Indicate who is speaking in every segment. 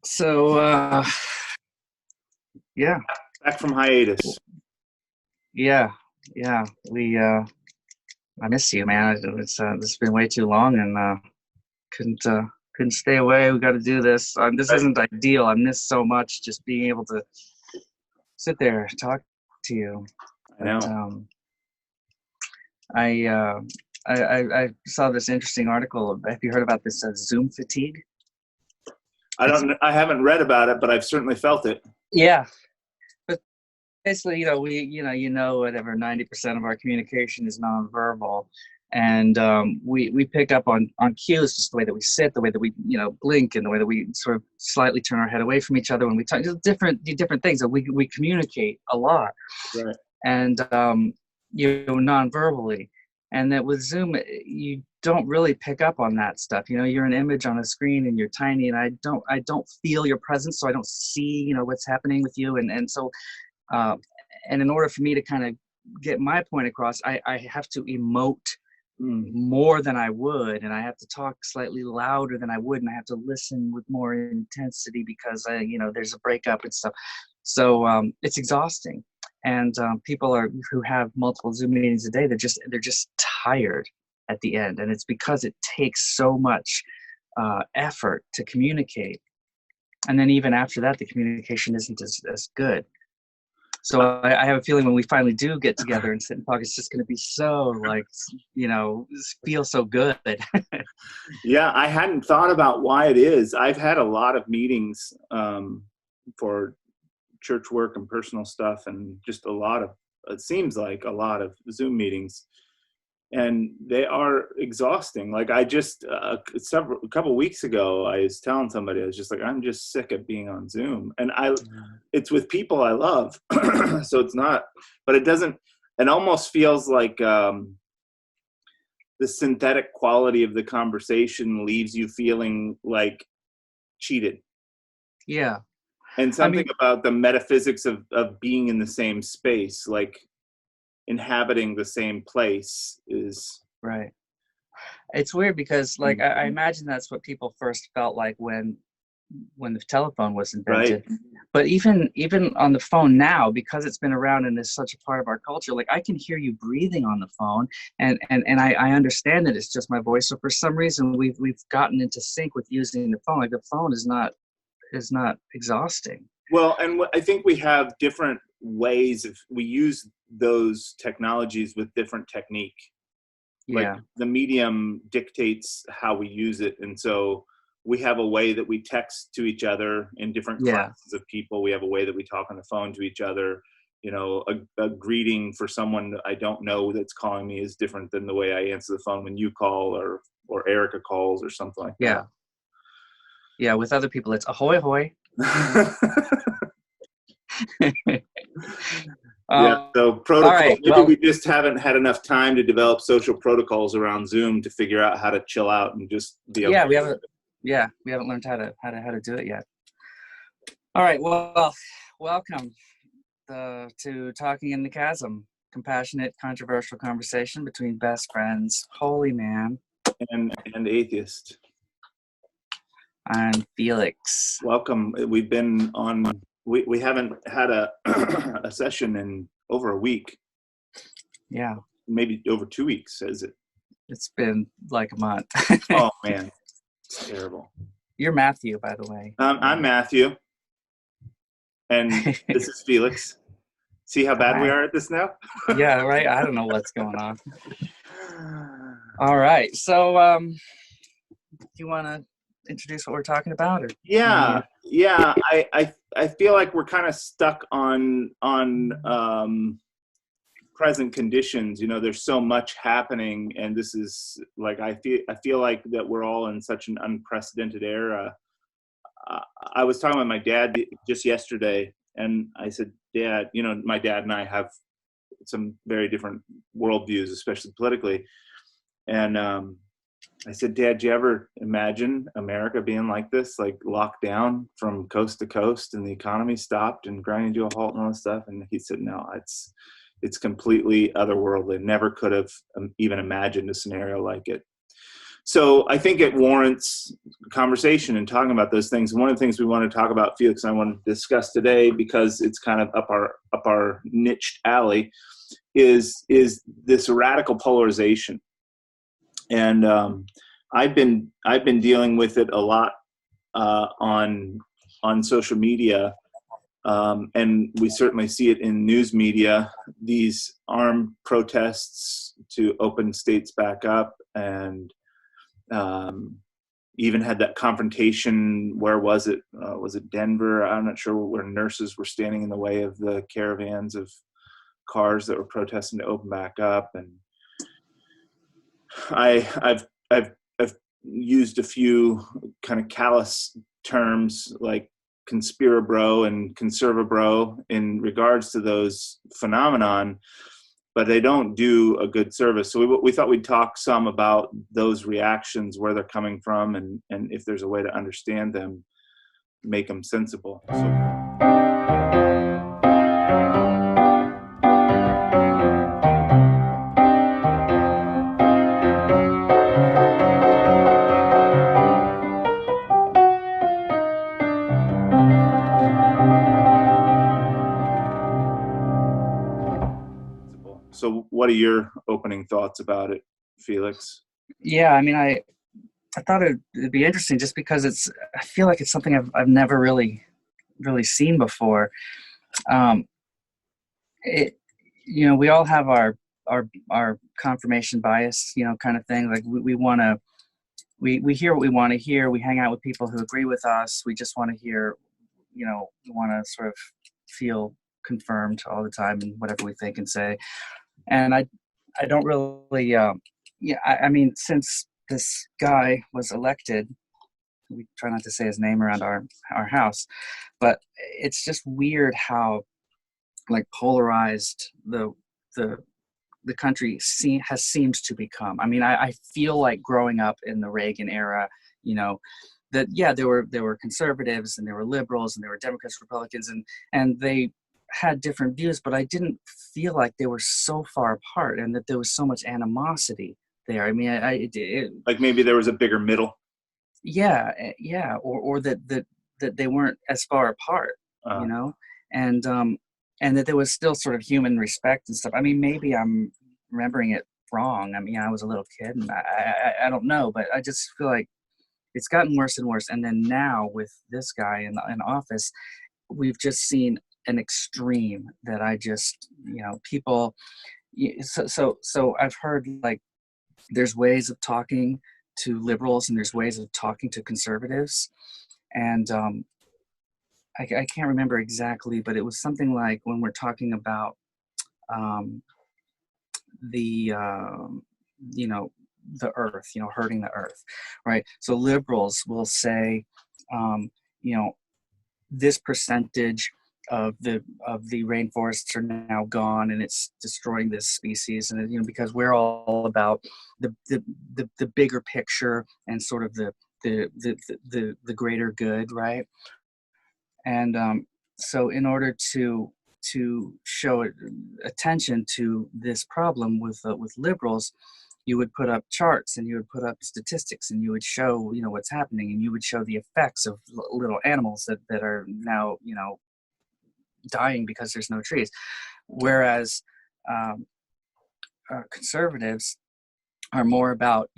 Speaker 1: So, yeah,
Speaker 2: Back from hiatus.
Speaker 1: yeah, yeah. I miss you, man. It's been way too long, and couldn't uh, couldn't stay away. We got to do this. This
Speaker 2: Right.
Speaker 1: isn't ideal. I miss so much just being able to sit there, talk to you.
Speaker 2: I
Speaker 1: But
Speaker 2: know.
Speaker 1: I, uh, I saw this interesting article. Have you heard about this Zoom fatigue? It's
Speaker 2: I haven't read about it, but I've certainly felt it.
Speaker 1: Yeah, but basically, whatever 90% of our communication is nonverbal, and we pick up on cues, just the way that we sit, the way that we blink, and the way that we sort of slightly turn our head away from each other when we talk. Just different things that we communicate a lot,
Speaker 2: Right.
Speaker 1: and nonverbally, and that with Zoom you don't really pick up on that stuff. You're an image on a screen and you're tiny, and I don't feel your presence, so I don't see what's happening with you, and so. And in order for me to kind of get my point across, I have to emote more than I would, and I have to talk slightly louder than I would, and I have to listen with more intensity because there's a breakup and stuff. So it's exhausting, and people who have multiple Zoom meetings a day, they're just tired at the end, and it's because it takes so much effort to communicate, and then even after that, the communication isn't as good. So I have a feeling when we finally do get together and sit and talk, it's just going to be so feel so good.
Speaker 2: Yeah, I hadn't thought about why it is. I've had a lot of meetings for church work and personal stuff, and just it seems like a lot of Zoom meetings. And they are exhausting. Like I just a couple weeks ago, I was telling somebody, I was just like, I'm just sick of being on Zoom, and it's with people I love, so it's not. But it doesn't. It almost feels like the synthetic quality of the conversation leaves you feeling like cheated.
Speaker 1: Yeah,
Speaker 2: And
Speaker 1: I
Speaker 2: something
Speaker 1: mean,
Speaker 2: about the metaphysics of being in the same space, like inhabiting the same place, is
Speaker 1: right. It's weird because I imagine that's what people first felt like when the telephone was
Speaker 2: right.
Speaker 1: invented. But even on the phone now, because it's been around and is such a part of our culture, like I can hear you breathing on the phone, and I understand that it's just my voice. So for some reason, we've gotten into sync with using the phone. Like the phone is not exhausting.
Speaker 2: Well, and I think we have different ways we use those technologies with different technique. Like
Speaker 1: Yeah,
Speaker 2: the medium dictates how we use it. And so we have a way that we text to each other in different
Speaker 1: yeah,
Speaker 2: classes of people. We have a way that we talk on the phone to each other. A greeting for someone that I don't know that's calling me is different than the way I answer the phone when you call or Erica calls or something like that.
Speaker 1: yeah, yeah. With other people, it's ahoy hoy.
Speaker 2: Yeah,
Speaker 1: All
Speaker 2: so protocol.
Speaker 1: right.
Speaker 2: Maybe
Speaker 1: Well,
Speaker 2: we just haven't had enough time to develop social protocols around Zoom to figure out how to chill out and just be okay.
Speaker 1: we haven't learned how to do it yet. All right. Well, welcome to Talking in the Chasm, compassionate, controversial conversation between best friends. Holy man.
Speaker 2: And atheist.
Speaker 1: I'm Felix.
Speaker 2: Welcome. We've been on. We haven't had a a session in over a week.
Speaker 1: Yeah.
Speaker 2: Maybe over 2 weeks. Is it?
Speaker 1: It's been like a month.
Speaker 2: Oh man, it's terrible.
Speaker 1: You're Matthew, by the way.
Speaker 2: I'm Matthew, and this is Felix. See how bad we are at this now?
Speaker 1: Yeah, right. I don't know what's going on. All right. So, do you want to introduce what we're talking about? Or
Speaker 2: Yeah. I feel like we're kind of stuck on present conditions. There's so much happening, and this is like I feel like that we're all in such an unprecedented era. I was talking with my dad just yesterday, and I said, Dad, my dad and I have some very different worldviews, especially politically. And I said, Dad, do you ever imagine America being like this, like locked down from coast to coast and the economy stopped and grinding to a halt and all this stuff? And he said, no, it's completely otherworldly. Never could have even imagined a scenario like it. So I think it warrants conversation and talking about those things. One of the things we want to talk about, Felix and I want to discuss today, because it's kind of up our niched alley, is this radical polarization. And I've been dealing with it a lot on social media, and we certainly see it in news media. These armed protests to open states back up, and even had that confrontation. Where was it? Was it Denver? I'm not sure, where nurses were standing in the way of the caravans of cars that were protesting to open back up. And I've used a few kind of callous terms like conspirabro and conservabro in regards to those phenomenon, but they don't do a good service. So we thought we'd talk some about those reactions, where they're coming from, and if there's a way to understand them, make them sensible. So what are your opening thoughts about it, Felix?
Speaker 1: Yeah, I mean, I thought it'd be interesting just because I feel like it's something I've never really seen before. We all have our confirmation bias, kind of thing. Like we hear what we want to hear. We hang out with people who agree with us. We just want to hear, we want to sort of feel confirmed all the time in whatever we think and say. And I don't really, I mean, since this guy was elected, we try not to say his name around our house, but it's just weird how like polarized the country has seemed to become. I mean, I feel like growing up in the Reagan era, that there were conservatives and there were liberals and there were Democrats, Republicans, and they had different views, but I didn't feel like they were so far apart and that there was so much animosity there. I mean,
Speaker 2: like maybe there was a bigger middle.
Speaker 1: Yeah, or that they weren't as far apart, and that there was still sort of human respect and stuff. I mean, maybe I'm remembering it wrong. I mean, I was a little kid, and I don't know, but I just feel like it's gotten worse and worse. And then now with this guy in office, we've just seen an extreme that I just, people. So I've heard like there's ways of talking to liberals and there's ways of talking to conservatives, and I can't remember exactly, but it was something like when we're talking about the the earth, hurting the earth, right? So liberals will say, this percentage of the rainforests are now gone and it's destroying this species, and because we're all about the bigger picture and sort of the greater good, right? And so in order to show attention to this problem with liberals, you would put up charts and you would put up statistics and you would show what's happening, and you would show the effects of little animals that are now dying because there's no trees, whereas conservatives are more about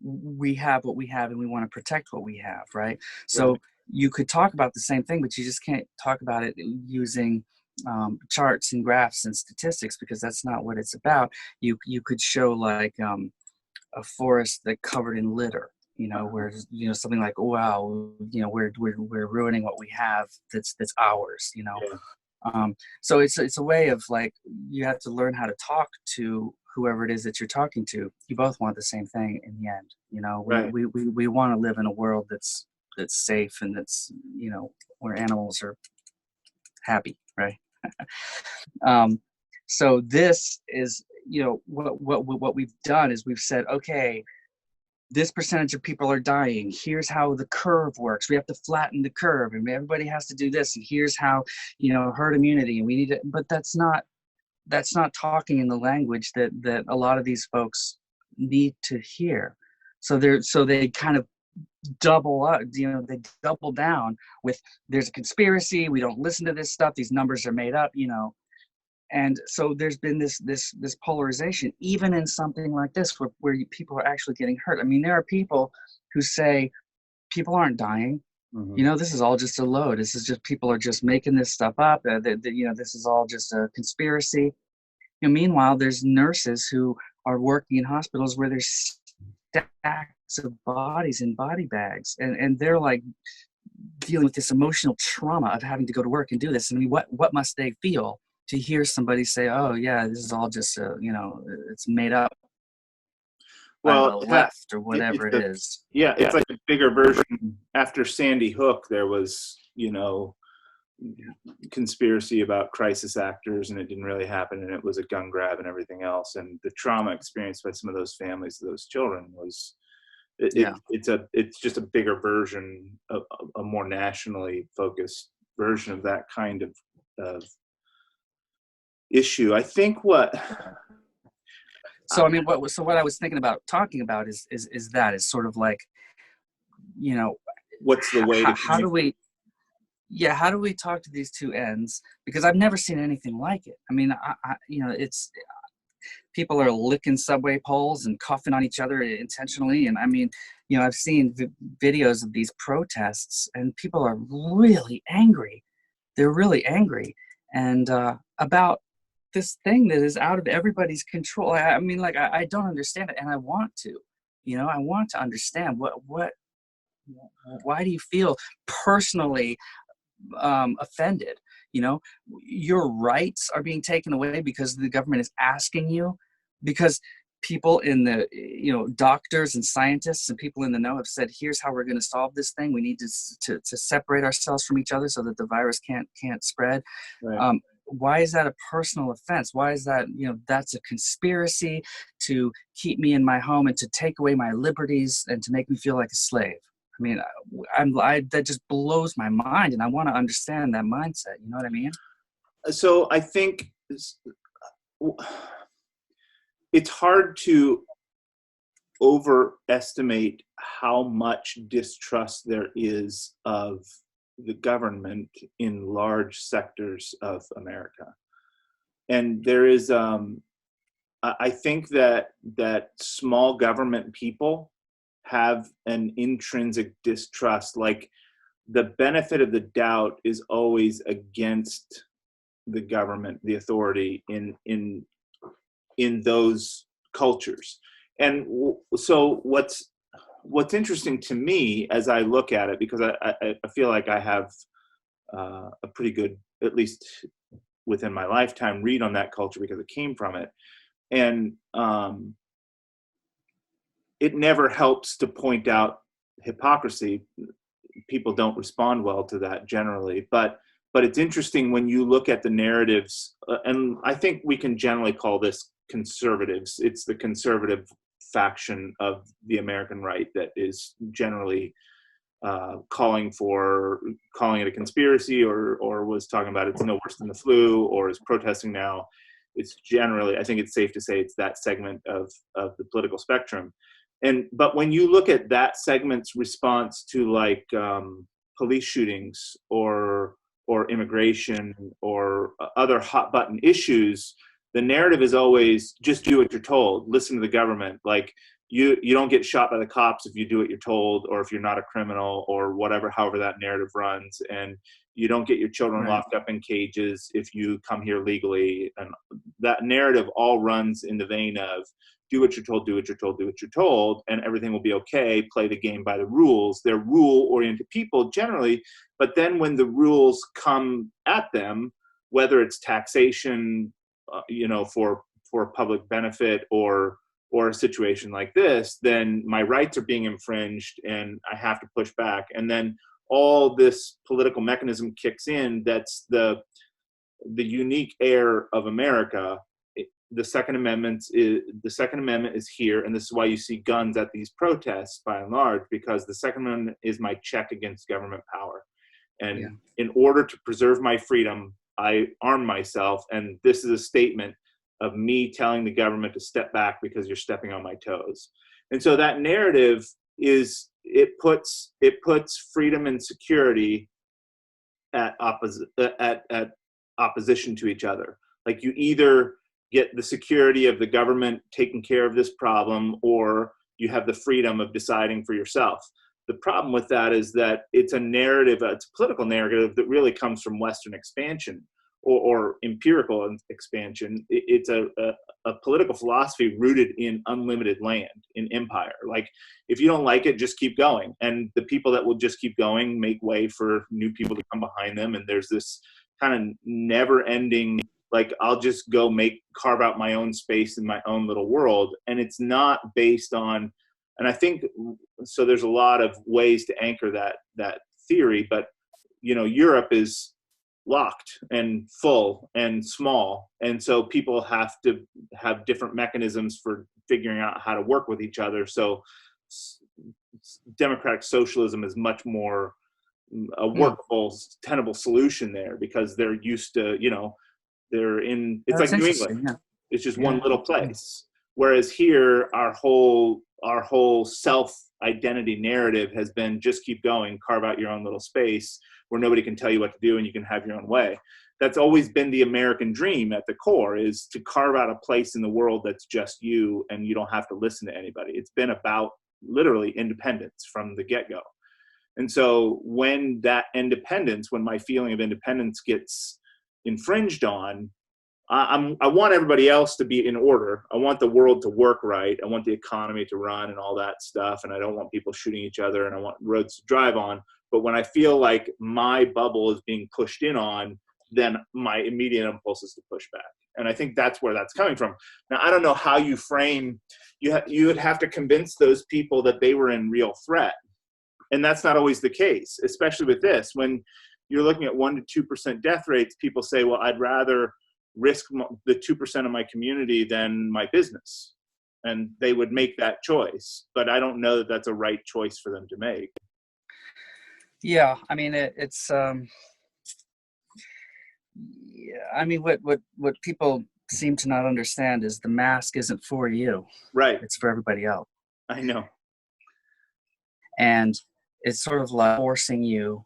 Speaker 1: we have what we have and we want to protect what we have, right? So you could talk about the same thing, but you just can't talk about it using charts and graphs and statistics, because that's not what it's about. You could show like a forest that covered in litter, where something like, oh, wow, we're ruining what we have that's ours, so it's a way of like, you have to learn how to talk to whoever it is that you're talking to. You both want the same thing in the end. We want to live in a world that's safe and that's where animals are happy, right? So this is what we've done is we've said, okay, this percentage of people are dying. Here's how the curve works. We have to flatten the curve, and everybody has to do this. And here's how, herd immunity. And we need it, but that's not talking in the language that a lot of these folks need to hear. So they kind of double up, they double down with, there's a conspiracy, we don't listen to this stuff, these numbers are made up, and so there's been this polarization, even in something like this, where people are actually getting hurt. I mean, there are people who say people aren't dying.
Speaker 2: Mm-hmm.
Speaker 1: This is all just a load. This is just, people are just making this stuff up. This is all just a conspiracy. Meanwhile, there's nurses who are working in hospitals where there's stacks of bodies in body bags, and they're like dealing with this emotional trauma of having to go to work and do this. I mean, what must they feel to hear somebody say, "Oh yeah, this is all just it's made up by the
Speaker 2: Well,
Speaker 1: left," or whatever it is.
Speaker 2: Yeah, it's like a bigger version. After Sandy Hook, there was, conspiracy about crisis actors, and it didn't really happen, and it was a gun grab and everything else. And the trauma experienced by some of those families, those children, was it's just a bigger version, a more nationally focused version of that kind of issue. I think what.
Speaker 1: So I mean, what I was thinking about talking about is sort of like,
Speaker 2: what's the way to
Speaker 1: how do we talk to these two ends? Because I've never seen anything like it. I mean, it's, people are licking subway poles and coughing on each other intentionally, and I mean, I've seen videos of these protests, and people are really angry. They're really angry, and about this thing that is out of everybody's control. I mean, like, I don't understand it, and I want to. I want to understand why do you feel personally offended? Your rights are being taken away because the government is asking you, because people in the, doctors and scientists and people in the know have said, here's how we're going to solve this thing. We need to separate ourselves from each other so that the virus can't spread.
Speaker 2: Right.
Speaker 1: Why is that a personal offense? Why is that, that's a conspiracy to keep me in my home and to take away my liberties and to make me feel like a slave? I mean, that just blows my mind, and I want to understand that mindset. You know what I mean?
Speaker 2: So I think it's hard to overestimate how much distrust there is of the government in large sectors of America. And there is, I think that small government people have an intrinsic distrust. Like, the benefit of the doubt is always against the government, the authority in those cultures. And so what's interesting to me as I look at it, because I feel like I have a pretty good, at least within my lifetime, read on that culture because it came from it. And it never helps to point out hypocrisy. People don't respond well to that generally, but it's interesting when you look at the narratives, and I think we can generally call this conservatives. It's the conservative faction of the American right that is generally calling it a conspiracy, or was talking about it's no worse than the flu, or is protesting now. It's generally, I think it's safe to say, it's that segment of the political spectrum. But when you look at that segment's response to, like, police shootings or immigration or other hot button issues, the narrative is always just do what you're told. Listen to the government. Like, you don't get shot by the cops if you do what you're told, or if you're not a criminal, or whatever, however that narrative runs. And you don't get your children locked up in cages if you come here legally. And that narrative all runs in the vein of do what you're told, do what you're told, do what you're told, and everything will be okay. Play the game by the rules. They're rule-oriented people generally, but then when the rules come at them, whether it's taxation, for public benefit, or a situation like this, then my rights are being infringed and I have to push back. And then all this political mechanism kicks in. That's the unique air of America. The Second Amendment is here, and this is why you see guns at these protests by and large, because the Second Amendment is my check against government power. And in order to preserve my freedom, I arm myself, and this is a statement of me telling the government to step back because you're stepping on my toes. And so that narrative is, it puts freedom and security at opposition to each other. Like, you either get the security of the government taking care of this problem, or you have the freedom of deciding for yourself. The problem with that is that it's a narrative, it's a political narrative that really comes from Western expansion or empirical expansion. It's a political philosophy rooted in unlimited land, in empire. Like, if you don't like it, just keep going. And the people that will just keep going make way for new people to come behind them. And there's this kind of never ending, like, I'll just go carve out my own space in my own little world. And it's not based on, and I think, so there's a lot of ways to anchor that theory, but, Europe is locked and full and small. And so people have to have different mechanisms for figuring out how to work with each other. So democratic socialism is much more a workable, tenable solution there, because they're used to, it's like New England.
Speaker 1: Yeah.
Speaker 2: It's just one little place. Whereas here, our whole self-identity narrative has been, just keep going, carve out your own little space where nobody can tell you what to do and you can have your own way. That's always been the American dream at the core, is to carve out a place in the world that's just you and you don't have to listen to anybody. It's been about literally independence from the get-go. And so when my feeling of independence gets infringed on, I want everybody else to be in order. I want the world to work right. I want the economy to run and all that stuff. And I don't want people shooting each other, and I want roads to drive on. But when I feel like my bubble is being pushed in on, then my immediate impulse is to push back. And I think that's where that's coming from. Now, I don't know how you frame, you would have to convince those people that they were in real threat. And that's not always the case, especially with this. When you're looking at 1% to 2% death rates, people say, well, I'd rather risk the 2% of my community than my business. And they would make that choice. But I don't know that that's a right choice for them to make.
Speaker 1: Yeah, I mean, it's I mean, what people seem to not understand is the mask isn't for you.
Speaker 2: Right.
Speaker 1: It's for everybody else.
Speaker 2: I know.
Speaker 1: And it's sort of like forcing you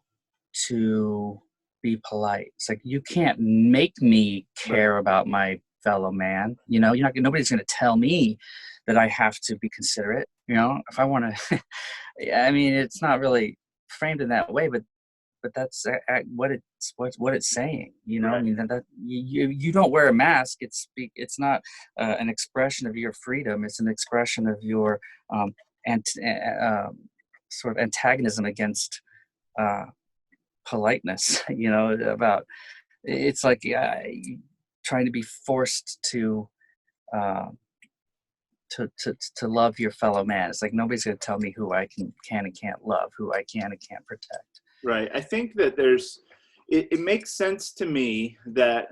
Speaker 1: to be polite. It's like, you can't make me care about my fellow man. Nobody's going to tell me that I have to be considerate. If I want to, I mean, it's not really framed in that way, but that's what it's saying.
Speaker 2: Right.
Speaker 1: I mean, that you don't wear a mask. It's not an expression of your freedom. It's an expression of your sort of antagonism against politeness. About, it's like trying to be forced to love your fellow man. It's like, nobody's going to tell me who I can and can't love, who I can and can't protect.
Speaker 2: Right. I think that it makes sense to me that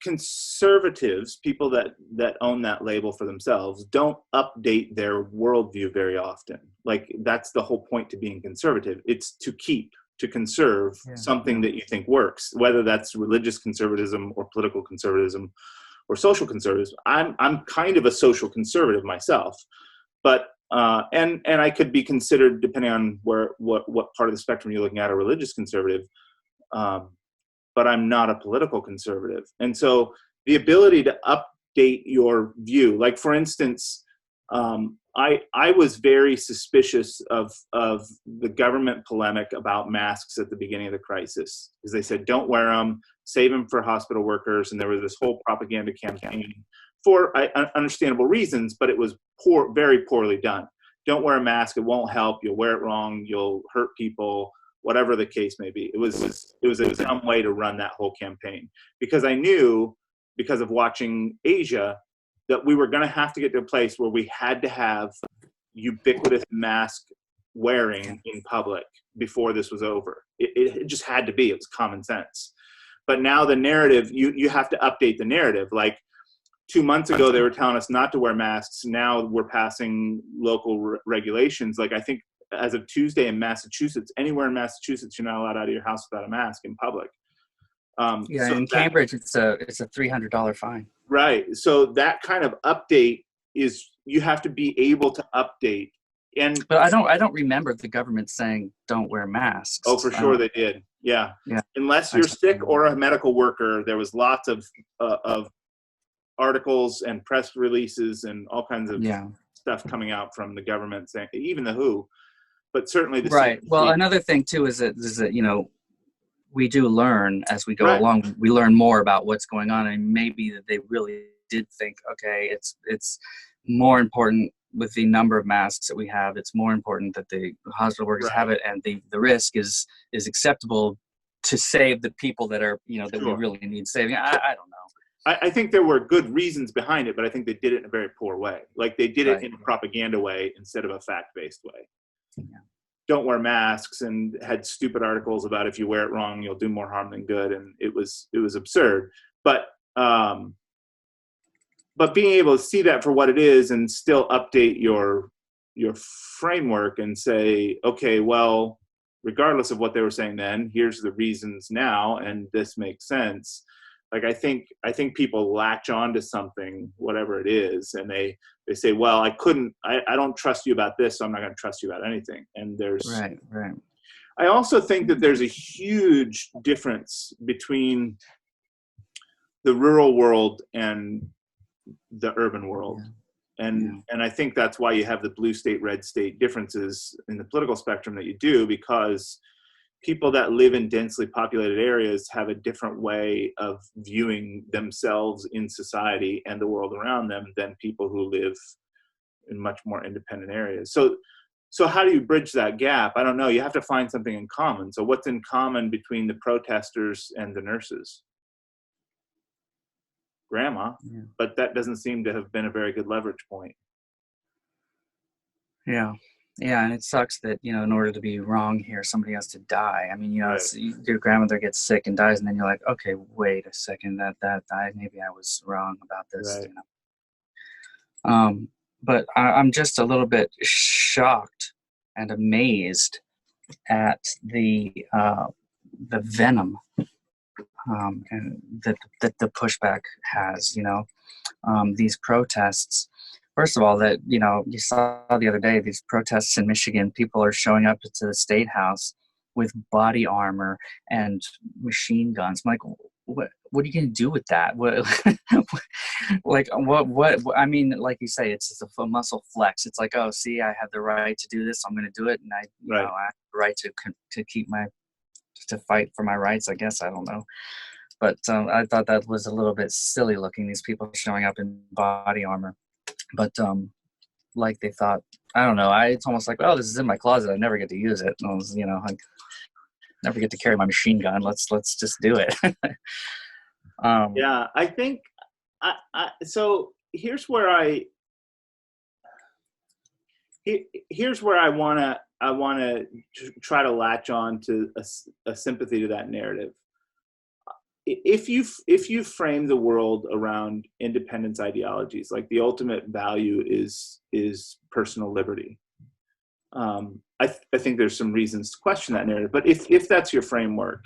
Speaker 2: conservatives, people that own that label for themselves, don't update their worldview very often. Like, that's the whole point to being conservative. It's to conserve something that you think works, whether that's religious conservatism or political conservatism or social conservatism. I'm kind of a social conservative myself, but and I could be considered, depending on what part of the spectrum you're looking at, a religious conservative. But I'm not a political conservative. And so the ability to update your view, like, for instance, I was very suspicious of the government polemic about masks at the beginning of the crisis, because they said, don't wear them, save them for hospital workers. And there was this whole propaganda campaign for understandable reasons, but it was very poorly done. Don't wear a mask, it won't help, you'll wear it wrong, you'll hurt people, whatever the case may be. It was a dumb way to run that whole campaign, because I knew, because of watching Asia, that we were going to have to get to a place where we had to have ubiquitous mask wearing in public before this was over. It just had to be. It was common sense. But now the narrative, you have to update the narrative. Like, 2 months ago, they were telling us not to wear masks. Now we're passing local regulations. Like, I think as of Tuesday in Massachusetts, anywhere in Massachusetts, you're not allowed out of your house without a mask in public.
Speaker 1: So in Cambridge, it's a $300 fine.
Speaker 2: Right. So that kind of update is you have to be able to update. And
Speaker 1: But I don't remember the government saying don't wear masks.
Speaker 2: oh, for sure they did. Yeah.
Speaker 1: Yeah.
Speaker 2: Unless you're sick or a medical worker, there was lots of articles and press releases and all kinds of stuff coming out from the government saying, even the WHO, but certainly the
Speaker 1: right.
Speaker 2: CDC.
Speaker 1: Well, another thing too is that, you know, we do learn as we go
Speaker 2: Right.
Speaker 1: along. We learn more about what's going on, and maybe that they really did think, okay, it's more important with the number of masks that we have. It's more important that the hospital workers
Speaker 2: Right.
Speaker 1: have it, and the risk is acceptable to save the people that are, you know, that we
Speaker 2: Sure.
Speaker 1: really need saving. I don't know.
Speaker 2: I think there were good reasons behind it, but I think they did it in a very poor way. Like they did it
Speaker 1: Right.
Speaker 2: in a propaganda way instead of a fact-based way.
Speaker 1: Yeah.
Speaker 2: Don't wear masks, and had stupid articles about if you wear it wrong, you'll do more harm than good. And it was absurd. But being able to see that for what it is and still update your framework and say, okay, well, regardless of what they were saying then, here's the reasons now, and this makes sense. Like, I think people latch on to something, whatever it is, and they say, well, I don't trust you about this, so I'm not going to trust you about anything. And there's,
Speaker 1: Right.
Speaker 2: I also think that there's a huge difference between the rural world and the urban world.
Speaker 1: Yeah.
Speaker 2: And I think that's why you have the blue state, red state differences in the political spectrum that you do, because people that live in densely populated areas have a different way of viewing themselves in society and the world around them than people who live in much more independent areas. So how do you bridge that gap? I don't know. You have to find something in common. So what's in common between the protesters and the nurses? Grandma.
Speaker 1: Yeah.
Speaker 2: But that doesn't seem to have been a very good leverage point.
Speaker 1: Yeah. Yeah, and it sucks that, you know, in order to be wrong here, somebody has to die. I mean, you know,
Speaker 2: Right.
Speaker 1: your grandmother gets sick and dies, and then you're like, okay, wait a second, that died. Maybe I was wrong about this.
Speaker 2: Right.
Speaker 1: You know? But I'm just a little bit shocked and amazed at the venom and that the pushback has. You know, these protests. First of all, that, you know, you saw the other day, these protests in Michigan, people are showing up to the State House with body armor and machine guns. I'm like, what are you going to do with that? What, like, what, I mean, like you say, it's just a muscle flex. It's like, oh, see, I have the right to do this. I'm going to do it. And you know, I have the right to keep to fight for my rights, I guess. I don't know. But I thought that was a little bit silly looking, these people showing up in body armor. But like they thought, I don't know. It's almost like, oh, this is in my closet. I never get to use it. And I was, you know, I never get to carry my machine gun. Let's just do it.
Speaker 2: Yeah, I think. So here's where I want to try to latch on to a sympathy to that narrative. If you frame the world around independence ideologies, like the ultimate value is personal liberty, I think there's some reasons to question that narrative. But if that's your framework,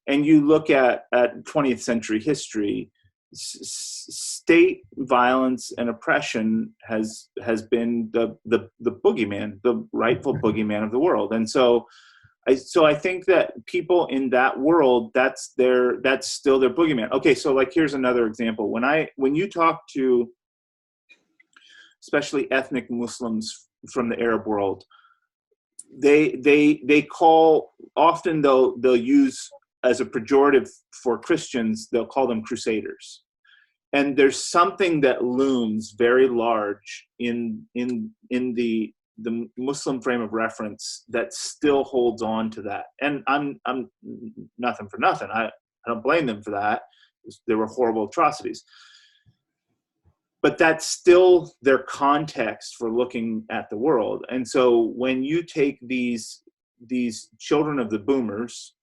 Speaker 2: and you look at 20th century history, state violence and oppression has been the boogeyman, the rightful boogeyman of the world. And so I think that people in that world, that's still their boogeyman. Okay, so like here's another example. When you talk to especially ethnic Muslims from the Arab world, they call, often they'll use as a pejorative for Christians, they'll call them crusaders. And there's something that looms very large in the Muslim frame of reference that still holds on to that. And I'm nothing for nothing. I don't blame them for that. There were horrible atrocities. But that's still their context for looking at the world. And so when you take these children of the boomers,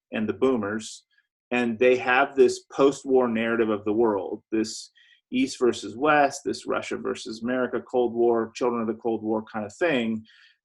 Speaker 2: and they have this post-war narrative of the world, this East versus West, this Russia versus America, Cold War, children of the Cold War kind of thing,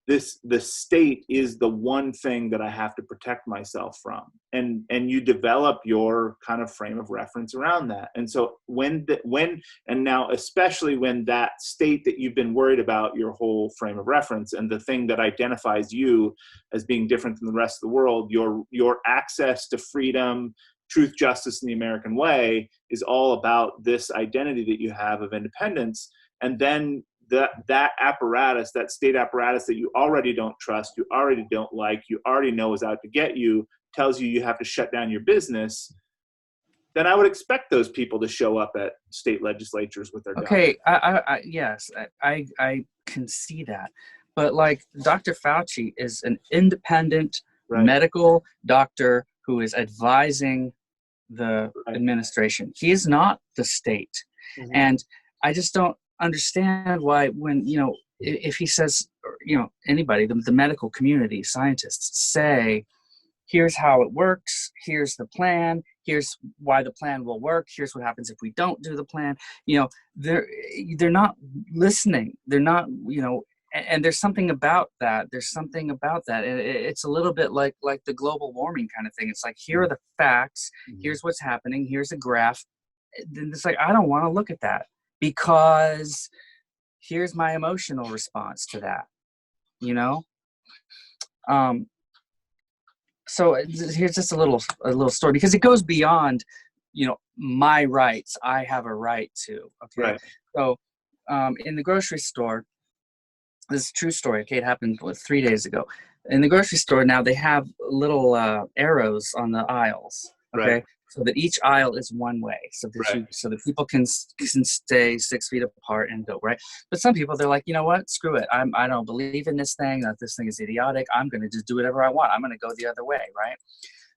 Speaker 2: the state is the one thing that I have to protect myself from. And you develop your kind of frame of reference around that. And so and now, especially when that state that you've been worried about your whole frame of reference, and the thing that identifies you as being different than the rest of the world, your access to freedom, truth, justice, and the American way is all about this identity that you have of independence. And then that apparatus, that state apparatus that you already don't trust, you already don't like, you already know is out to get you, tells you have to shut down your business, then I would expect those people to show up at state legislatures with their
Speaker 1: okay, yes, I can see that. But like Dr. Fauci is an independent medical doctor who is advising the administration. He is not the state.
Speaker 2: Mm-hmm.
Speaker 1: And I just don't understand why, when, if he says, anybody, the medical community, scientists say, here's how it works, here's the plan, here's why the plan will work, here's what happens if we don't do the plan, they're not listening. They're not, and there's something about that. It's a little bit like the global warming kind of thing. It's like, here are the facts, here's what's happening, here's a graph. Then it's like, I don't want to look at that, because here's my emotional response to that, so here's just a little story, because it goes beyond, my rights. I have a right to, okay.
Speaker 2: Right.
Speaker 1: So in the grocery store, this is a true story, okay, it happened 3 days ago. In the grocery store now, they have little arrows on the aisles, okay.
Speaker 2: Right.
Speaker 1: So that each aisle is one way, so that people can stay 6 feet apart and go, right? But some people, they're like, you know what? Screw it. I don't believe in this thing. This thing is idiotic. I'm going to just do whatever I want. I'm going to go the other way, right?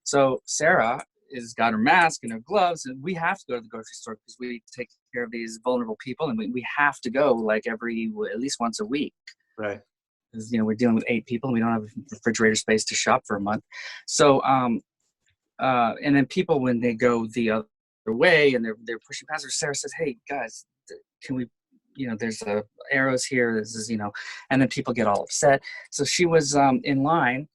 Speaker 1: So Sarah has got her mask and her gloves, and we have to go to the grocery store because we take care of these vulnerable people, and we have to go like at least once a week.
Speaker 2: Right.
Speaker 1: Because, we're dealing with 8 people, and we don't have refrigerator space to shop for a month. So, and then people, when they go the other way and they're pushing past her, Sarah says, hey guys, can we, there's arrows here, this is, and then people get all upset. So she was in line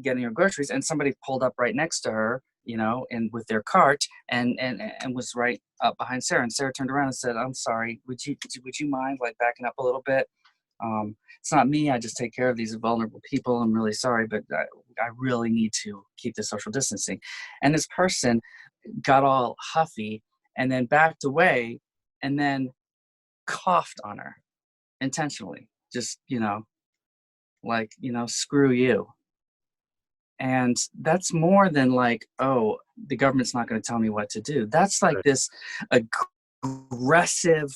Speaker 1: getting her groceries, and somebody pulled up right next to her, and with their cart, and was right up behind Sarah. And Sarah turned around and said, I'm sorry, would you mind like backing up a little bit? It's not me. I just take care of these vulnerable people. I'm really sorry, but I really need to keep the social distancing. And this person got all huffy and then backed away and then coughed on her intentionally. Just, screw you. And that's more than like, oh, the government's not going to tell me what to do. That's like this aggressive,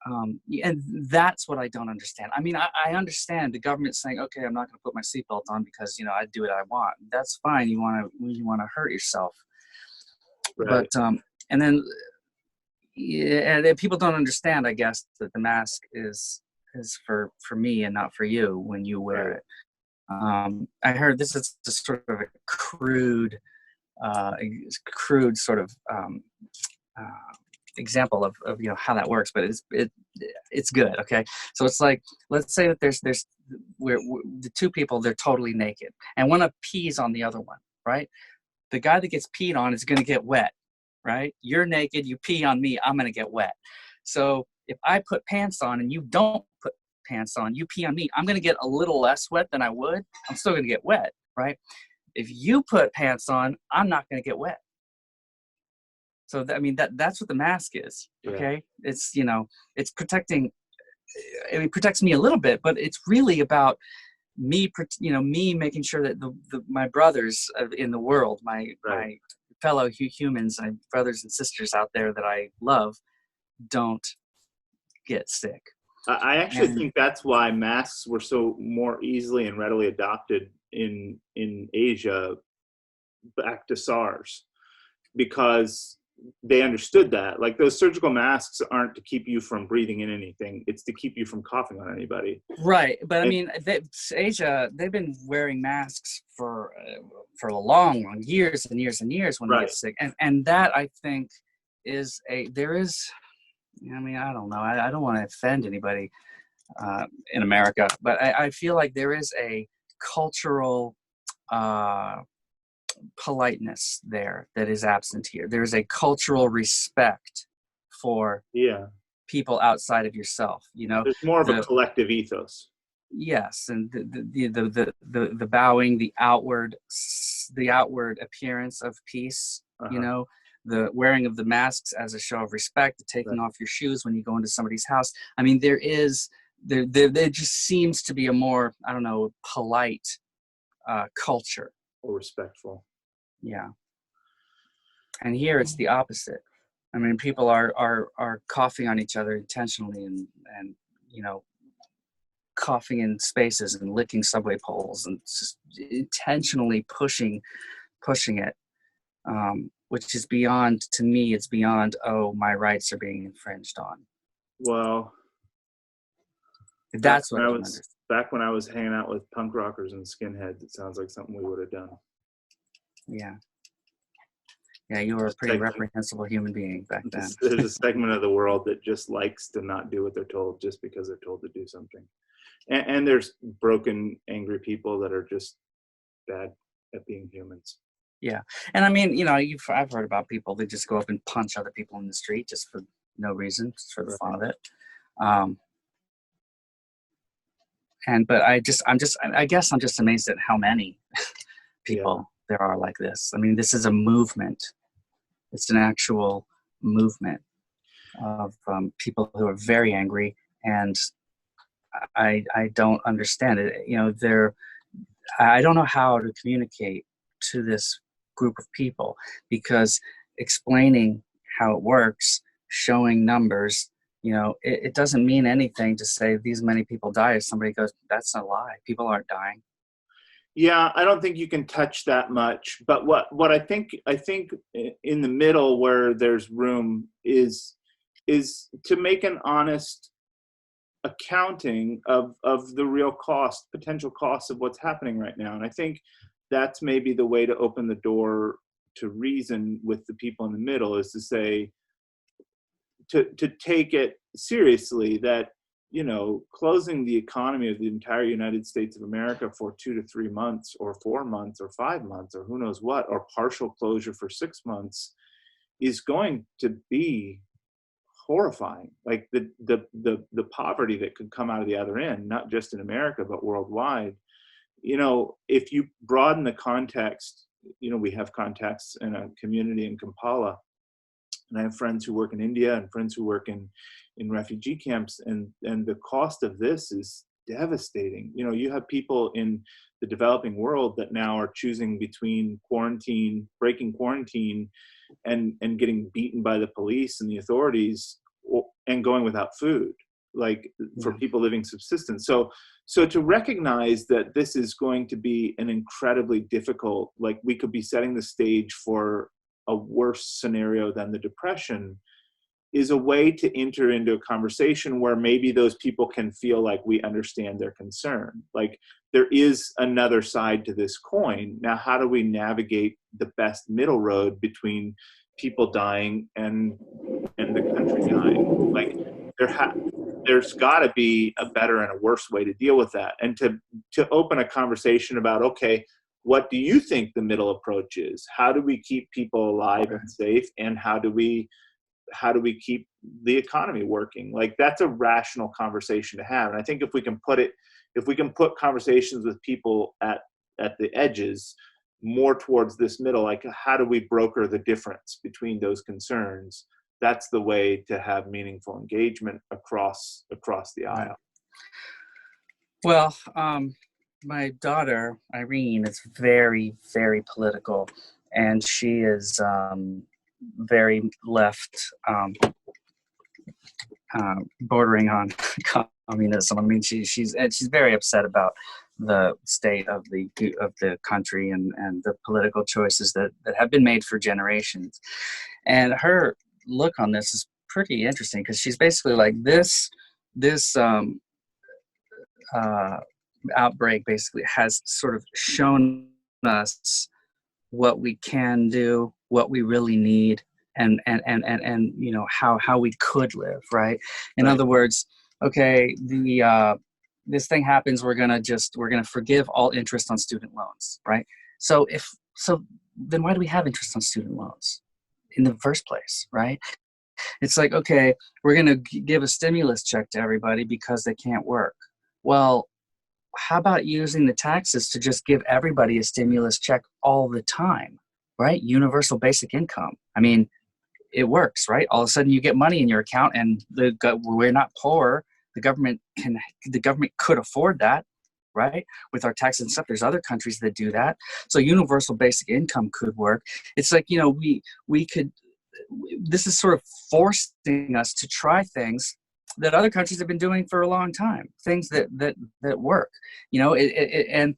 Speaker 1: and that's what I don't understand. I mean, I understand the government saying, okay, I'm not going to put my seatbelt on because, I do what I want. That's fine. You want to hurt yourself. Right. But, and then, and people don't understand, I guess, that the mask is for me and not for you when you wear it. I heard this is just sort of a crude sort of example of how that works, but it's good. Okay, so it's like, let's say that there's we're the two people, they're totally naked, and one pees on the other one, right? The guy that gets peed on is going to get wet, right? You're naked, you pee on me, I'm going to get wet. So if I put pants on and you don't put pants on, you pee on me, I'm going to get a little less wet than I would. I'm still going to get wet, right? If you put pants on, I'm not going to get wet. So that's what the mask is. Okay. Yeah. It's, it's protecting, it protects me a little bit, but it's really about me, me making sure that my brothers in the world, my fellow humans, my brothers and sisters out there that I love, don't get sick.
Speaker 2: I actually think that's why masks were so more easily and readily adopted in Asia back to SARS, because they understood that, like, those surgical masks aren't to keep you from breathing in anything, it's to keep you from coughing on anybody. Right.
Speaker 1: But I mean, Asia, they've been wearing masks for long years and years and years when they get sick. And that, I think, I don't know, I don't want to offend anybody, in America. But I feel like there is a cultural politeness there that is absent here. There is a cultural respect for
Speaker 2: Yeah.
Speaker 1: people outside of yourself. You know,
Speaker 2: There's more of a
Speaker 1: the
Speaker 2: collective ethos.
Speaker 1: yes, and the bowing, the outward appearance of peace. You
Speaker 2: Uh-huh.
Speaker 1: know, the wearing of the masks as a show of respect, the taking
Speaker 2: Right.
Speaker 1: off your shoes when you go into somebody's house. I mean, there just seems to be a more, I don't know, polite culture.
Speaker 2: Or respectful.
Speaker 1: Yeah, and here it's the opposite. I mean, people are coughing on each other intentionally, and you know, coughing in spaces and licking subway poles and just intentionally pushing it, which is beyond, to me, it's beyond, oh, my rights are being infringed on.
Speaker 2: Well,
Speaker 1: That's what I don't understand.
Speaker 2: back when I was hanging out with punk rockers and skinheads, it sounds like something we would have done.
Speaker 1: Yeah. Yeah, you were a pretty reprehensible human being back then.
Speaker 2: There's a segment of the world that just likes to not do what they're told just because they're told to do something. And there's broken, angry people that are just bad at being humans.
Speaker 1: Yeah. And I mean, you know, I've heard about people that just go up and punch other people in the street just for no reason, just for the fun of it. But I guess I'm just amazed at how many people there are like this. I mean, this is a movement. It's an actual movement of people who are very angry, and I don't understand it. You know, I don't know how to communicate to this group of people, because explaining how it works, showing numbers, you know, it doesn't mean anything to say these many people die if somebody goes, that's a lie. People aren't dying.
Speaker 2: Yeah, I don't think you can touch that much. But what I think in the middle where there's room is to make an honest accounting of the real potential costs of what's happening right now. And I think that's maybe the way to open the door to reason with the people in the middle, is to say, to take it seriously that, you know, closing the economy of the entire United States of America for 2 to 3 months or 4 months or 5 months or who knows what, or partial closure for 6 months is going to be horrifying. Like the poverty that could come out of the other end, not just in America, but worldwide. You know, if you broaden the context, you know, we have contacts in a community in Kampala, and I have friends who work in India and friends who work in refugee camps, and the cost of this is devastating. You know, you have people in the developing world that now are choosing between breaking quarantine, and getting beaten by the police and the authorities, and going without food, like for people living subsistence. So to recognize that this is going to be an incredibly difficult, like we could be setting the stage for a worse scenario than the Depression, is a way to enter into a conversation where maybe those people can feel like we understand their concern. Like there is another side to this coin. Now, how do we navigate the best middle road between people dying and the country dying? Like there's got to be a better and a worse way to deal with that. And to open a conversation about, okay, what do you think the middle approach is? How do we keep people alive and safe? And how do we keep the economy working? Like that's a rational conversation to have. And I think if we can put conversations with people at the edges more towards this middle, like how do we broker the difference between those concerns? That's the way to have meaningful engagement across the aisle.
Speaker 1: Well, my daughter, Irene, is very, very political, and she is very left, bordering on communism. I mean, she's very upset about the state of the country and the political choices that have been made for generations. And her look on this is pretty interesting, because she's basically like, this outbreak basically has sort of shown us what we can do, what we really need, and you know how we could live, right? In other words, okay, this thing happens, we're gonna forgive all interest on student loans, right? So then why do we have interest on student loans in the first place, right? It's like, okay, we're gonna give a stimulus check to everybody because they can't work. Well, how about using the taxes to just give everybody a stimulus check all the time, right? Universal basic income. I mean, it works, right? All of a sudden you get money in your account, and we're not poor. The government could afford that, right? With our taxes and stuff. There's other countries that do that. So universal basic income could work. It's like, we could, this is sort of forcing us to try things that other countries have been doing for a long time, things that work, and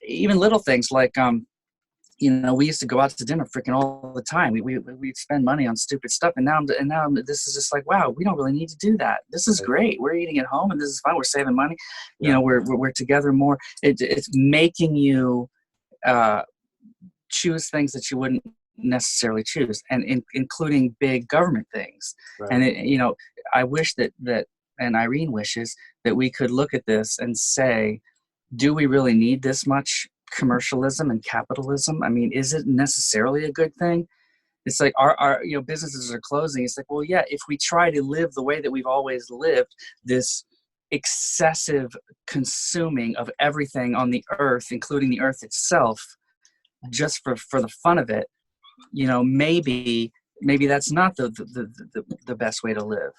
Speaker 1: even little things like, we used to go out to dinner freaking all the time. We'd spend money on stupid stuff, and now this is just like, wow, we don't really need to do that. This is great. We're eating at home, and this is fun. We're saving money.
Speaker 2: Yeah.
Speaker 1: We're together more. It's making you choose things that you wouldn't necessarily choose, and including big government things.
Speaker 2: Right.
Speaker 1: And I wish that and Irene wishes that we could look at this and say, do we really need this much commercialism and capitalism? I mean, is it necessarily a good thing? It's like our businesses are closing. It's like, well, yeah, if we try to live the way that we've always lived, this excessive consuming of everything on the earth, including the earth itself, just for the fun of it, maybe that's not the best way to live,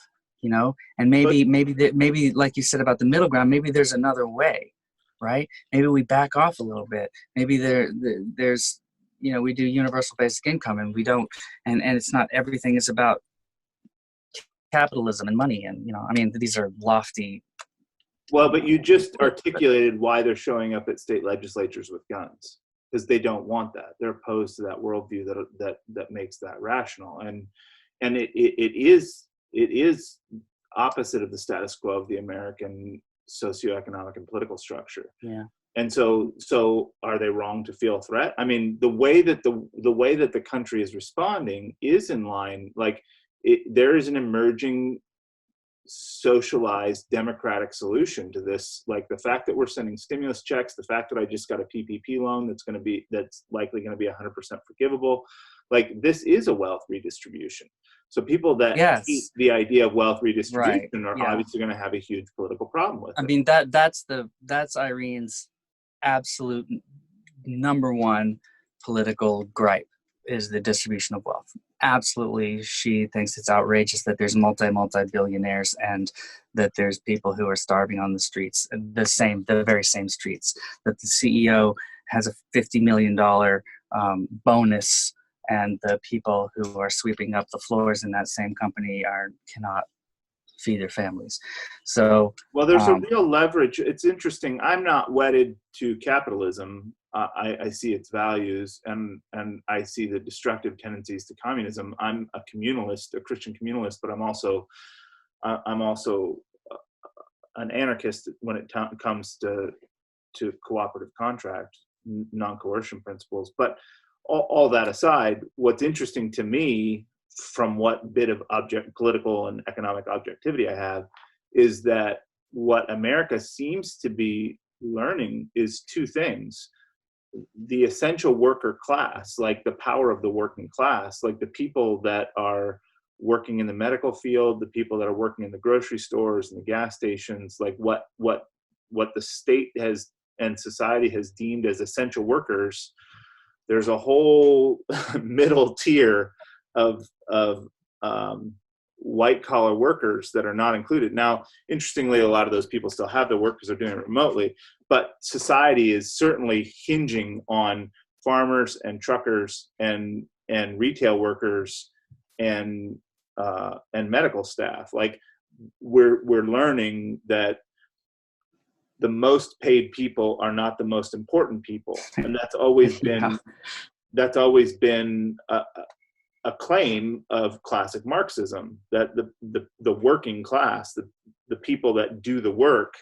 Speaker 1: and maybe like you said about the middle ground, maybe there's another way, right? Maybe we back off a little bit. Maybe there's we do universal basic income, and we don't, and it's not everything is about capitalism and money, and I mean, these are lofty.
Speaker 2: Well, but you just articulated why they're showing up at state legislatures with guns, because they don't want that. They're opposed to that worldview that makes that rational, and it is opposite of the status quo of the American socioeconomic and political structure.
Speaker 1: Yeah.
Speaker 2: And so are they wrong to feel a threat? I mean, the way that the country is responding is in line. Like, there is an emerging socialized democratic solution to this. Like, the fact that we're sending stimulus checks, the fact that I just got a PPP loan that's likely going to be 100% forgivable. Like, this is a wealth redistribution. So people that hate the idea of wealth redistribution are obviously going to have a huge political problem with it.
Speaker 1: I mean, that's Irene's absolute number one political gripe, is the distribution of wealth. Absolutely, she thinks it's outrageous that there's multi-billionaires and that there's people who are starving on the streets, the very same streets, that the CEO has a $50 million bonus, and the people who are sweeping up the floors in that same company cannot feed their families. So,
Speaker 2: well, there's a real leverage. It's interesting. I'm not wedded to capitalism. I see its values, and I see the destructive tendencies to communism. I'm a communalist, a Christian communalist, but I'm also an anarchist when it comes to cooperative contract, non-coercion principles. But all that aside, what's interesting to me, from what bit of political and economic objectivity I have, is that what America seems to be learning is two things. The essential worker class, like the power of the working class, like the people that are working in the medical field, the people that are working in the grocery stores and the gas stations, like what the state has and society has deemed as essential workers. There's a whole middle tier of white collar workers that are not included. Now, interestingly, a lot of those people still have their work because they're doing it remotely, but society is certainly hinging on farmers and truckers and retail workers and medical staff. Like, we're learning that the most paid people are not the most important people, and that's always been a claim of classic Marxism, that the working class, the people that do the work,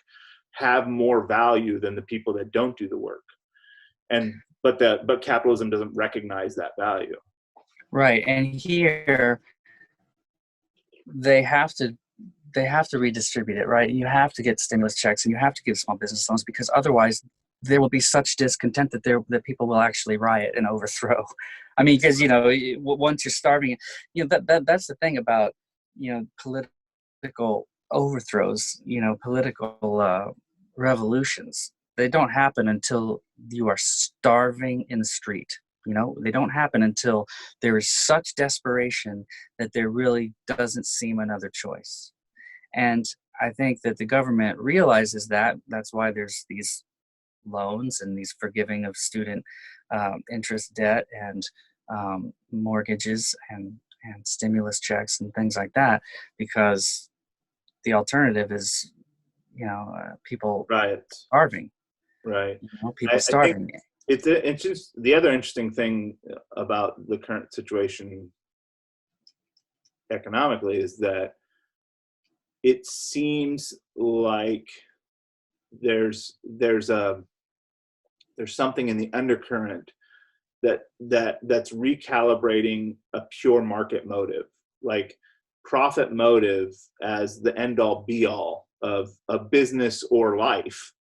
Speaker 2: have more value than the people that don't do the work. But capitalism doesn't recognize that value.
Speaker 1: Right, and here they have to they have to redistribute it, right? You have to get stimulus checks and you have to give small business loans, because otherwise there will be such discontent that people will actually riot and overthrow. I mean, because once you're starving, that's the thing about political overthrows, political revolutions. They don't happen until you are starving in the street. They don't happen until there is such desperation that there really doesn't seem another choice. And I think that the government realizes that. That's why there's these loans and these forgiving of student interest debt and mortgages and stimulus checks and things like that, because the alternative is people
Speaker 2: Right.
Speaker 1: starving.
Speaker 2: Right.
Speaker 1: People
Speaker 2: I think
Speaker 1: starving.
Speaker 2: it's just the other interesting thing about the current situation economically is that it seems like there's something in the undercurrent that's recalibrating a pure market motive, like profit motive as the end all be all of a business or life,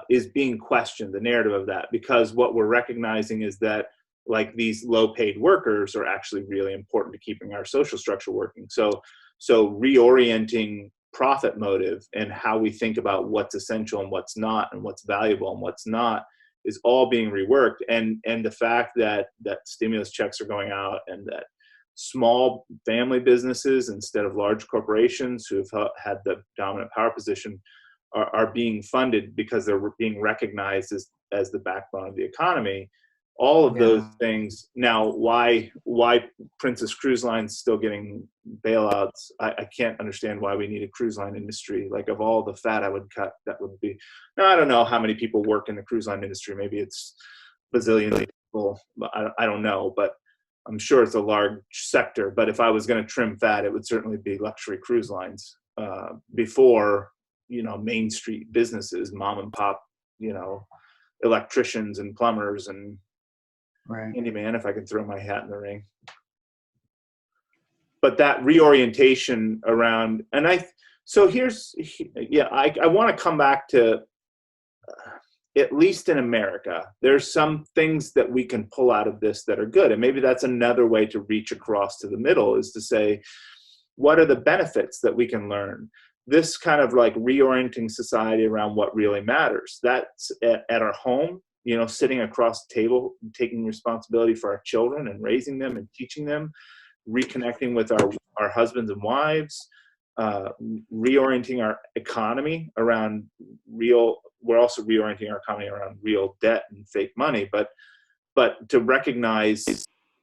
Speaker 2: is being questioned, the narrative of that, because what we're recognizing is that like these low paid workers are actually really important to keeping our social structure working. So reorienting profit motive and how we think about what's essential and what's not, and what's valuable and what's not, is all being reworked. And the fact that stimulus checks are going out, and that small family businesses instead of large corporations who've had the dominant power position are being funded because they're being recognized as the backbone of the economy. All of those things. Now, why Princess Cruise Line's still getting bailouts, I can't understand why we need a cruise line industry. Like, of all the fat I would cut, that would be. Now, I don't know how many people work in the cruise line industry. Maybe it's bazillions of people. I don't know, but I'm sure it's a large sector. But if I was going to trim fat, it would certainly be luxury cruise lines before Main Street businesses, mom and pop, electricians and plumbers and handyman, if I can throw my hat in the ring. But that reorientation around, and I want to come back to, at least in America, there's some things that we can pull out of this that are good. And maybe that's another way to reach across to the middle, is to say, what are the benefits that we can learn? This kind of like reorienting society around what really matters. That's at our home, sitting across the table, taking responsibility for our children and raising them and teaching them, reconnecting with our husbands and wives, reorienting our economy around we're also reorienting our economy around real debt and fake money, but to recognize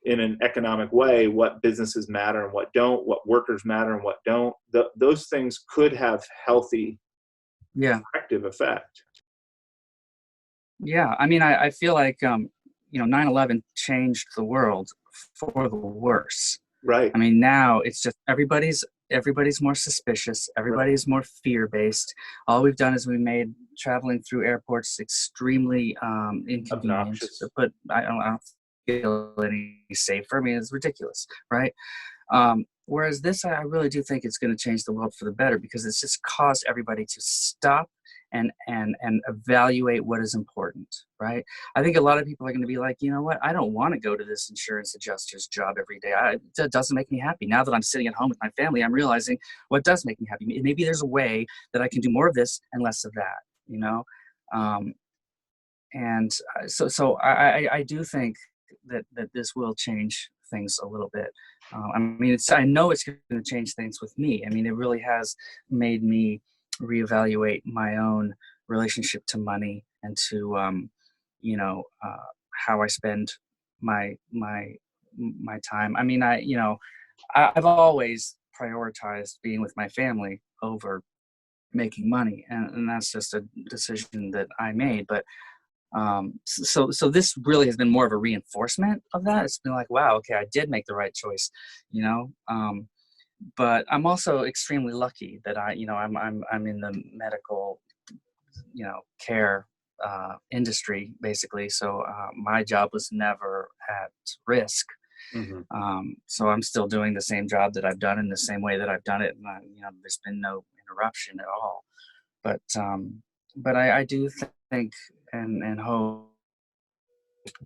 Speaker 2: in an economic way what businesses matter and what don't, what workers matter and what don't. Those things could have healthy, effective effect.
Speaker 1: Yeah, I mean, I feel like 9/11 changed the world for the worse.
Speaker 2: Right.
Speaker 1: I mean, now it's just everybody's more suspicious. Everybody's more fear-based. All we've done is we made traveling through airports extremely inconvenient.
Speaker 2: Obnoxious.
Speaker 1: But I don't feel any safer. I mean, it's ridiculous, right? Whereas this, I really do think it's going to change the world for the better, because it's just caused everybody to stop and evaluate what is important, right? I think a lot of people are going to be like, you know what? I don't want to go to this insurance adjuster's job every day. It doesn't make me happy. Now that I'm sitting at home with my family, I'm realizing what does make me happy. Maybe there's a way that I can do more of this and less of that, And so I do think that this will change things a little bit. I mean, I know it's going to change things with me. I mean, it really has made me reevaluate my own relationship to money and to how I spend my time. I mean, I've always prioritized being with my family over making money, and that's just a decision that I made. But so this really has been more of a reinforcement of that. It's been like, wow, okay, I did make the right choice, but I'm also extremely lucky that I'm in the medical, care industry, basically. So my job was never at risk.
Speaker 2: Hmm.
Speaker 1: So I'm still doing the same job that I've done in the same way that I've done it, and there's been no interruption at all. But I do think and hope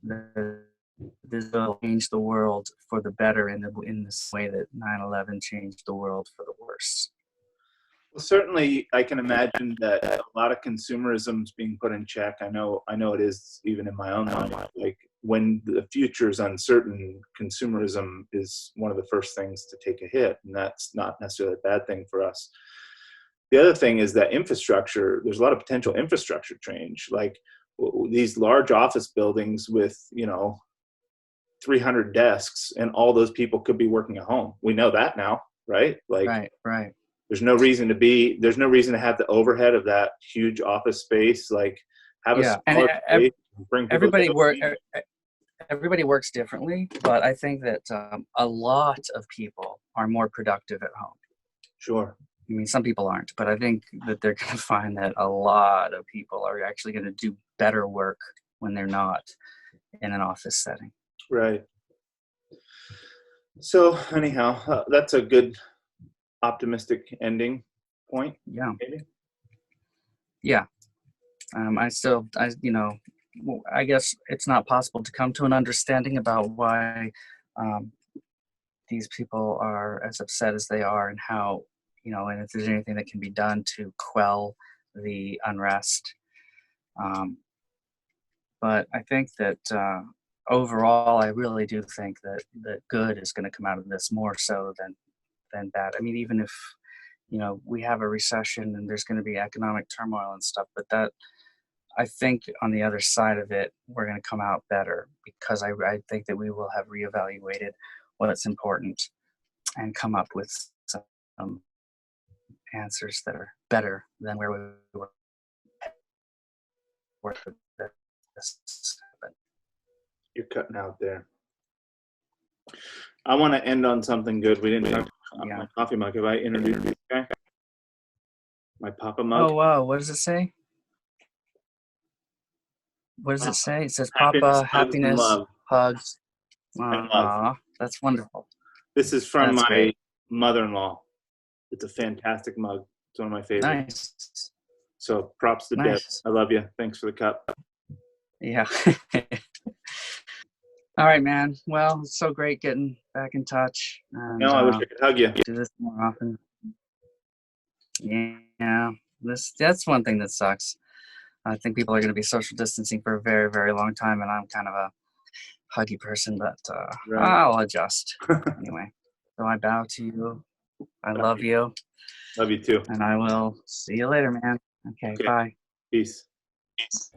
Speaker 1: that this will change the world for the better in this way that 9/11 changed the world for the worse.
Speaker 2: Well, certainly, I can imagine that a lot of consumerism is being put in check. I know it is even in my own mind. Like when the future is uncertain, consumerism is one of the first things to take a hit, and that's not necessarily a bad thing for us. The other thing is that infrastructure. There's a lot of potential infrastructure change, like these large office buildings with 300 desks, and all those people could be working at home. We know that now, right? Like
Speaker 1: Right, right.
Speaker 2: there's no reason to have the overhead of that huge office space. Like have a
Speaker 1: Yeah, and
Speaker 2: smaller space and bring people
Speaker 1: everybody
Speaker 2: together.
Speaker 1: work. Everybody works differently, but I think that a lot of people are more productive at home.
Speaker 2: Sure.
Speaker 1: I mean, some people aren't, but I think that they're going to find that a lot of people are actually going to do better work when they're not in an office setting.
Speaker 2: Right. So anyhow, that's a good optimistic ending point.
Speaker 1: Yeah,
Speaker 2: Maybe.
Speaker 1: yeah. I guess it's not possible to come to an understanding about why um, these people are as upset as they are, and how, and if there's anything that can be done to quell the unrest. Um, but I think that overall, I really do think that good is going to come out of this more so than bad. I mean, even if we have a recession and there's going to be economic turmoil and stuff, but that I think on the other side of it, we're going to come out better, because I think that we will have reevaluated what's important and come up with some answers that are better than where we were.
Speaker 2: You're cutting out there. I want to end on something good. We didn't talk about
Speaker 1: Yeah.
Speaker 2: my coffee mug. Have I introduced you? Okay. My Papa mug.
Speaker 1: Oh wow, what does it say? What does it say? It says
Speaker 2: Happiness,
Speaker 1: Papa,
Speaker 2: hugs, and
Speaker 1: happiness,
Speaker 2: love.
Speaker 1: hugs.
Speaker 2: And love.
Speaker 1: Aw, that's wonderful.
Speaker 2: This is from
Speaker 1: That's
Speaker 2: my
Speaker 1: great.
Speaker 2: mother-in-law. It's a fantastic mug. It's one of my favorites.
Speaker 1: Nice.
Speaker 2: So props to Deb.
Speaker 1: Nice.
Speaker 2: I love you. Thanks for the cup.
Speaker 1: Yeah. All right, man. Well, it's so great getting back in touch, and
Speaker 2: No, I wish I could hug you.
Speaker 1: do this more often. Yeah, that's one thing that sucks. I think people are going to be social distancing for a very, very long time, and I'm kind of a huggy person, but
Speaker 2: Right.
Speaker 1: I'll adjust anyway. So I bow to you. I love you,
Speaker 2: Love you too.
Speaker 1: and I will see you later, man. Okay,
Speaker 2: Okay.
Speaker 1: bye.
Speaker 2: Peace.
Speaker 1: Peace.